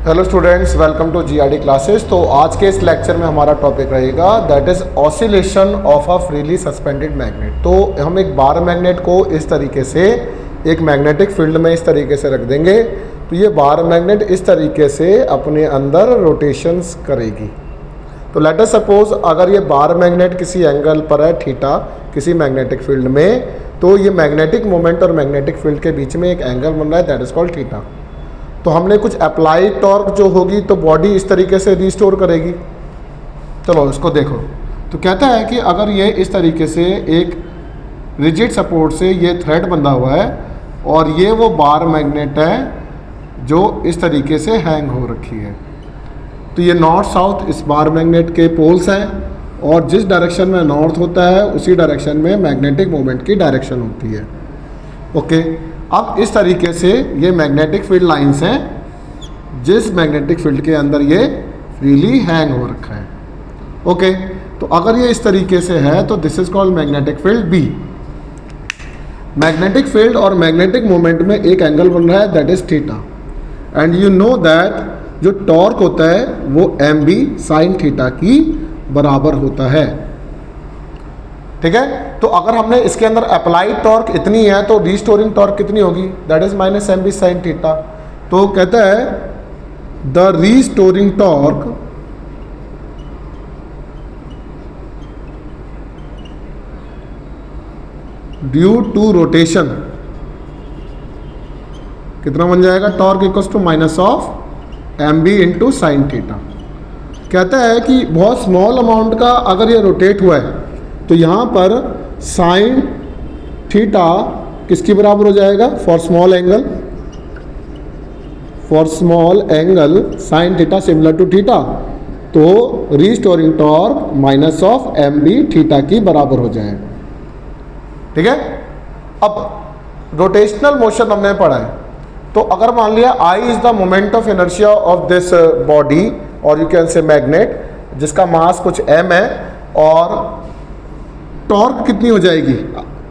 Hello students, welcome to GRD classes. तो आज के इस लेक्चर में हमारा टॉपिक रहेगा that is oscillation of a freely suspended magnet. तो हम एक बार मैग्नेट को इस तरीके से एक मैग्नेटिक फील्ड में इस तरीके से रख देंगे तो ये बार मैग्नेट इस तरीके से अपने अंदर रोटेशंस करेगी। तो लेट अस सपोज अगर ये बार मैग्नेट किसी एंगल पर है थीटा किसी मैग्नेटिक फील्ड में, तो ये मैग्नेटिक मोमेंट और मैग्नेटिक फील्ड के बीच में एक एंगल बन रहा है दैट इज़ कॉल्ड थीटा। तो हमने कुछ अप्लाइड टॉर्क जो होगी तो बॉडी इस तरीके से रिस्टोर करेगी। चलो इसको देखो। तो कहता है कि अगर ये इस तरीके से एक रिजिड सपोर्ट से ये थ्रेड बंधा हुआ है और ये वो बार मैग्नेट है जो इस तरीके से हैंग हो रखी है, तो ये नॉर्थ साउथ इस बार मैग्नेट के पोल्स हैं और जिस डायरेक्शन में नॉर्थ होता है उसी डायरेक्शन में मैग्नेटिक मोमेंट की डायरेक्शन होती है। ओके, अब इस तरीके से ये मैग्नेटिक फील्ड लाइंस हैं जिस मैग्नेटिक फील्ड के अंदर ये फ्रीली हैंग हो रखा है। ओके, तो अगर ये इस तरीके से है तो this is called magnetic field B. Magnetic field और मैग्नेटिक मोमेंट में एक एंगल बन रहा है that is theta, and you know that जो टॉर्क होता है वो एम बी साइन थीटा की बराबर होता है। ठीक है, तो अगर हमने इसके अंदर अप्लाइड टॉर्क इतनी है तो रीस्टोरिंग टॉर्क कितनी होगी that is minus M B sine theta. तो कहता है the restoring torque due to rotation कितना बन जाएगा, torque equals to minus of M B into sine theta. कहता है कि बहुत स्मॉल अमाउंट का अगर ये रोटेट हुआ है तो यहाँ पर साइन थीटा किसकी बराबर हो जाएगा, for small angle sine theta similar to theta, तो restoring torque minus of M B theta की बराबर हो जाएगा। ठीक है, अब रोटेशनल मोशन हमने पढ़ा है, तो अगर मान लिया I is the moment of inertia of this body और यू कैन से मैग्नेट जिसका मास कुछ m है और टॉर्क कितनी हो जाएगी,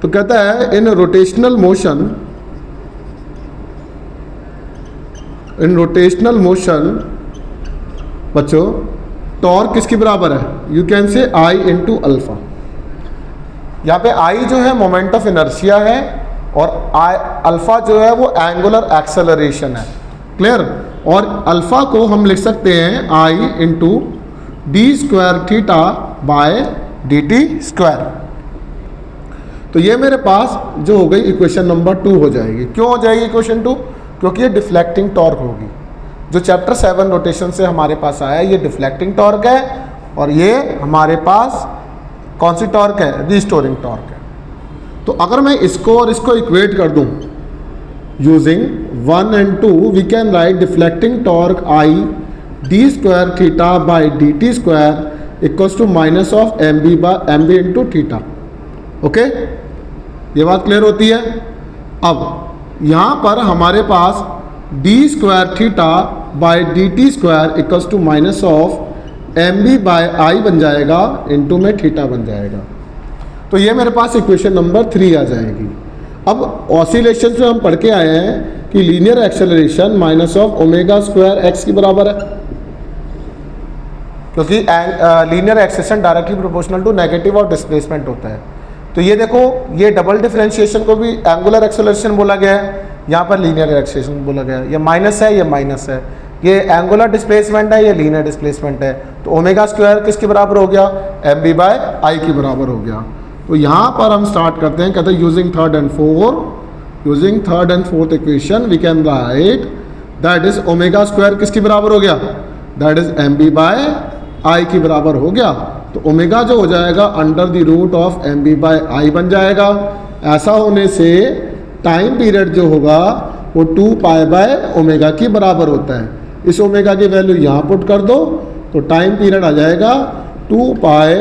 तो कहता है इन रोटेशनल मोशन बच्चों टॉर्क किसकी बराबर है, यू कैन से आई इंटू अल्फा। यहाँ पे आई जो है मोमेंट ऑफ इनर्शिया है और अल्फा जो है वो एंगुलर एक्सेलरेशन है। क्लियर, और अल्फा को हम लिख सकते हैं I into d square theta by d t square. तो ये मेरे पास जो हो गई इक्वेशन नंबर 2 हो जाएगी। क्यों हो जाएगी इक्वेशन 2, क्योंकि ये डिफ्लेक्टिंग टॉर्क होगी। जो चैप्टर 7 रोटेशन से हमारे पास आया है ये डिफ्लेक्टिंग टॉर्क है और ये हमारे पास कौन सी टॉर्क है, रीस्टोरिंग टॉर्क है। तो अगर मैं इसको और इसको इक्वेट कर दूं using 1 and 2 we can write deflecting torque I d square theta by d t square equals to minus of M B into theta. Okay, ये बात क्लियर होती है। अब यहाँ पर हमारे पास d square theta by d t square equals to minus of M B by I बन जाएगा इंटू में थीटा बन जाएगा। तो ये मेरे पास इक्वेशन नंबर 3 आ जाएगी। अब ऑसिलेशन में हम पढ़ के आए हैं कि linear acceleration minus of omega square X की बराबर है, क्योंकि linear acceleration directly proportional to negative और डिस्प्लेसमेंट होता है। तो ये देखो, ये डबल डिफरेंशिएशन को भी एंगुलर एक्सेलरेशन बोला गया है, यहाँ पर लीनियर एक्सेलरेशन बोला गया है। ये माइनस है, ये माइनस है, ये एंगुलर डिस्प्लेसमेंट है, ये लीनियर डिस्प्लेसमेंट है। तो ओमेगा स्क्वायर किसके बराबर हो गया, एम बी बाय आई की बराबर हो गया। तो यहाँ पर हम स्टार्ट करते हैं, कहते हैं using third and fourth equation we can write that is omega square किसकी बराबर हो गया, that is M B by I की बराबर हो गया। तो ओमेगा जो हो जाएगा under the root of M B by I बन जाएगा। ऐसा होने से टाइम पीरियड जो होगा वो 2 पाई बाय ओमेगा की बराबर होता है। इस ओमेगा की वैल्यू यहाँ पुट कर दो तो टाइम पीरियड आ जाएगा 2 pi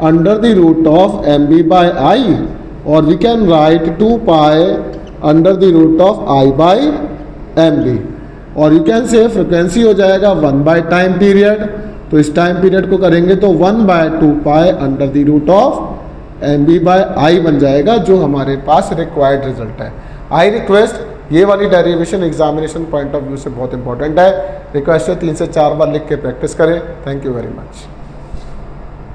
under the root of M B by I, और we can write 2 pi under the root of I by M B, और यू कैन से फ्रिक्वेंसी हो जाएगा 1 बाय टाइम पीरियड। तो इस टाइम पीरियड को करेंगे तो 1 by 2 pi under the root of M B by I बन जाएगा, जो हमारे पास रिक्वायर्ड रिजल्ट है। आई रिक्वेस्ट ये वाली derivation examination point of view से बहुत इंपॉर्टेंट है। रिक्वेस्ट है 3 से 4 बार लिख के प्रैक्टिस करें। Thank you very much.